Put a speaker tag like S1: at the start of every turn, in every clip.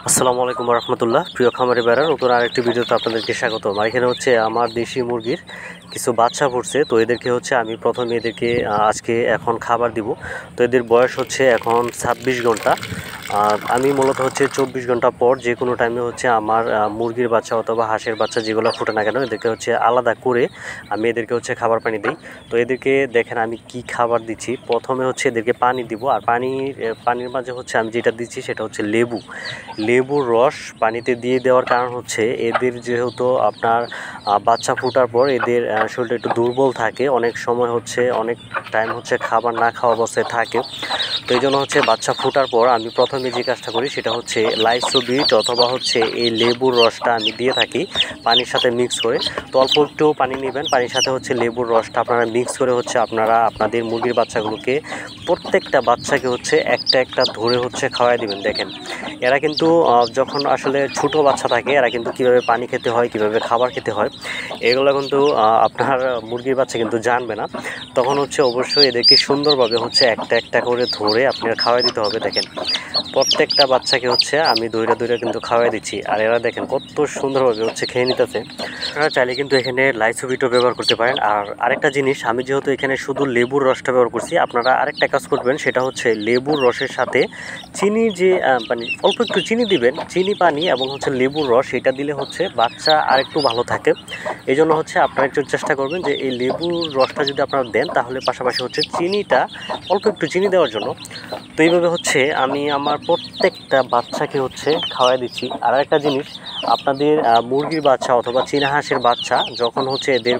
S1: আসসালামু আলাইকুম রহমতুল্লাহ। প্রিয় খামারি ভাইরা, নতুন আরেকটি ভিডিওতে আপনাদেরকে স্বাগতম। এখানে হচ্ছে আমার দেশি মুরগির কিছু বাচ্চা ফুটছে, তো এদেরকে হচ্ছে আমি প্রথমে এদেরকে আজকে এখন খাবার দিব। তো এদের বয়স হচ্ছে এখন 26 ঘন্টা। আর আমি মূলত হচ্ছে 24 ঘন্টা পর যে কোনো টাইমে হচ্ছে আমার মুরগির বাচ্চা অথবা হাঁসের বাচ্চা যেগুলো ফুটে না কেন এদেরকে হচ্ছে আলাদা করে আমি এদেরকে হচ্ছে খাবার পানি দিই। তো এদেরকে দেখেন আমি কি খাবার দিচ্ছি। প্রথমে হচ্ছে এদেরকে পানি দিব, আর পানির মাঝে হচ্ছে আমি যেটা দিচ্ছি সেটা হচ্ছে লেবুর রস পানিতে দিয়ে দেওয়ার কারণ হচ্ছে এদের যেহেতু আপনার বাচ্চা ফোটার পর এদের শরীরটা একটু দুর্বল থাকে, অনেক সময় হচ্ছে অনেক টাইম হচ্ছে খাবার না খাওয়া অবস্থায় থাকে। তো এই জন্য হচ্ছে বাচ্চা ফোটার পর আমি প্রথমে যে কাজটা করি সেটা হচ্ছে লাইসোবিট অথবা হচ্ছে এই লেবুর রসটা আমি দিয়ে থাকি পানির সাথে মিক্স করে। তো অল্প একটু পানি নেবেন, পানির সাথে হচ্ছে লেবুর রসটা আপনারা মিক্স করে হচ্ছে আপনারা আপনাদের মুরগির বাচ্চাগুলোকে প্রত্যেকটা বাচ্চাকে হচ্ছে একটা একটা ধরে হচ্ছে খাওয়াই দিবেন। দেখেন এরা কিন্তু যখন আসলে ছোট বাচ্চা থাকে এরা কিন্তু কীভাবে পানি খেতে হয়, কীভাবে খাবার খেতে হয়, এগুলো কিন্তু আপনার মুরগির বাচ্চা কিন্তু জানবে না। তখন হচ্ছে অবশ্যই এদেরকে সুন্দরভাবে হচ্ছে একটা একটা করে ধরে আপনার খাওয়াই দিতে হবে। দেখেন প্রত্যেকটা বাচ্চাকে হচ্ছে আমি দইরা কিন্তু খাওয়াই দিচ্ছি, আর এরা দেখেন কত সুন্দরভাবে হচ্ছে খেয়ে নিতেছে। আপনারা চাইলে কিন্তু এখানে লাইসোবিটও ব্যবহার করতে পারেন। আর আরেকটা জিনিস, আমি যেহেতু এখানে শুধু লেবুর রসটা ব্যবহার করছি, আপনারা আরেকটা কাজ করবেন, সেটা হচ্ছে লেবুর রসের সাথে চিনি যে মানে অল্প একটু চিনি দিবেন, চিনি পানি এবং হচ্ছে লেবুর রস, এটা দিলে হচ্ছে বাচ্চা আরেকটু ভালো থাকে। এই জন্য হচ্ছে আপনারা একটু চেষ্টা করবেন যে এই লেবুর রসটা যদি আপনারা দেন তাহলে পাশাপাশি হচ্ছে চিনিটা অল্প একটু চিনি দেওয়ার জন্য। তো এইভাবে হচ্ছে আমি আমার প্রত্যেকটা বাচ্চাকে হচ্ছে খাওয়াই দিচ্ছি। আর একটা জিনিস, আপনাদের মুরগির বাচ্চা অথবা চীনা হাঁসের বাচ্চা যখন হচ্ছে এদের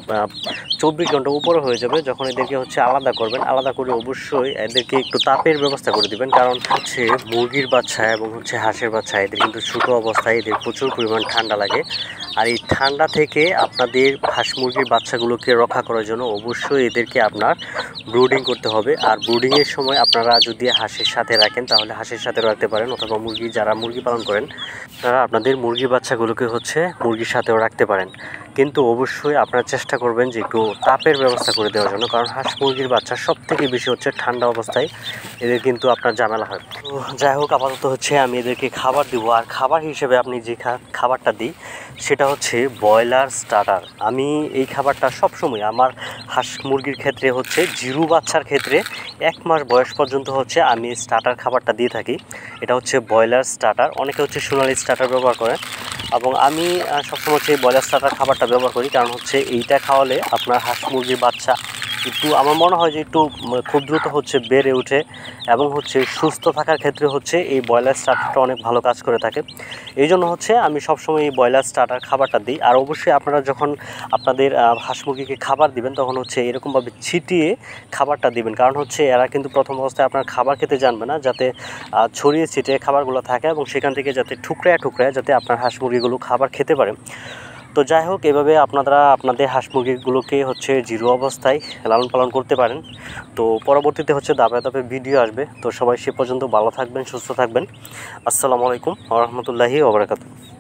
S1: 24 ঘন্টা উপরে হয়ে যাবে, যখন এদেরকে হচ্ছে আলাদা করবেন, আলাদা করে অবশ্যই এদেরকে একটু তাপের ব্যবস্থা করে দিবেন। কারণ হচ্ছে মুরগির বাচ্চা এবং হচ্ছে হাঁসের বাচ্চা এদের কিন্তু ছোটো অবস্থায় এদের প্রচুর পরিমাণ ঠান্ডা লাগে। আর এই ঠান্ডা থেকে আপনাদের হাঁস মুরগির বাচ্চাগুলোকে রক্ষা করার জন্য অবশ্যই এদেরকে আপনার ব্রুডিং করতে হবে। আর ব্রুডিংয়ের সময় আপনারা যদি হাঁসের সাথে রাখেন তাহলে হাঁসের সাথে রাখতে পারেন, অথবা যারা মুরগি পালন করেন তারা আপনাদের মুরগির বাচ্চাগুলোকে হচ্ছে মুরগির সাথেও রাখতে পারেন। কিন্তু অবশ্যই আপনারা চেষ্টা করবেন যে একটু তাপের ব্যবস্থা করে দেওয়ার জন্য, কারণ হাঁস মুরগির বাচ্চা সব থেকে বেশি হচ্ছে ঠান্ডা অবস্থায় এদের কিন্তু আপনার ঝামেলা হয়। তো যাই হোক, আপাতত হচ্ছে আমি এদেরকে খাবার দিব। আর খাবার হিসেবে আপনি যে খাবারটা দিই সেটা হচ্ছে ব্রয়লার স্টার্টার। আমি এই খাবারটা সবসময় আমার হাঁস মুরগির ক্ষেত্রে হচ্ছে জিরো বাচ্চার ক্ষেত্রে 1 মাস বয়স পর্যন্ত হচ্ছে আমি স্টার্টার খাবারটা দিয়ে থাকি। এটা হচ্ছে ব্রয়লার স্টার্টার, অনেকে হচ্ছে সোনালি স্টার্টার ব্যবহার করেন, এবং আমি সবসময় হচ্ছে ব্রয়লার স্টার্টার খাবারটা ব্যবহার করি। কারণ হচ্ছে এইটা খাওয়ালে আপনার হাঁস মুরগির বাচ্চা একটু, আমার মনে হয় যে একটু খুব দ্রুত হচ্ছে বেড়ে ওঠে, এবং হচ্ছে সুস্থ থাকার ক্ষেত্রে হচ্ছে এই ব্রয়লার স্টার্টারটা অনেক ভালো কাজ করে থাকে। এই জন্য হচ্ছে আমি সবসময় এই ব্রয়লার স্টার্টার খাবারটা দিই। আর অবশ্যই আপনারা যখন আপনাদের হাঁস মুরগিকে খাবার দিবেন তখন হচ্ছে এরকমভাবে ছিটিয়ে খাবারটা দিবেন। কারণ হচ্ছে এরা কিন্তু প্রথম অবস্থায় আপনার খাবার খেতে জানবে না, যাতে ছড়িয়ে ছিটিয়ে খাবারগুলো থাকে এবং সেখান থেকে যাতে ঠুকরায় যাতে আপনার হাঁস মুরগিগুলো খাবার খেতে পারে। তো যাই হোক, এভাবে আপনারা আপনাদের হাঁস মুরগিগুলোকে হচ্ছে জিরো অবস্থায় লালন পালন করতে পারেন। তো পরবর্তীতে হচ্ছে ধাপে ধাপে ভিডিও আসবে। তো সবাই সে পর্যন্ত ভালো থাকবেন, সুস্থ থাকবেন। আসসালামু আলাইকুম ওয়া রাহমাতুল্লাহি ওয়া বারাকাতুহু।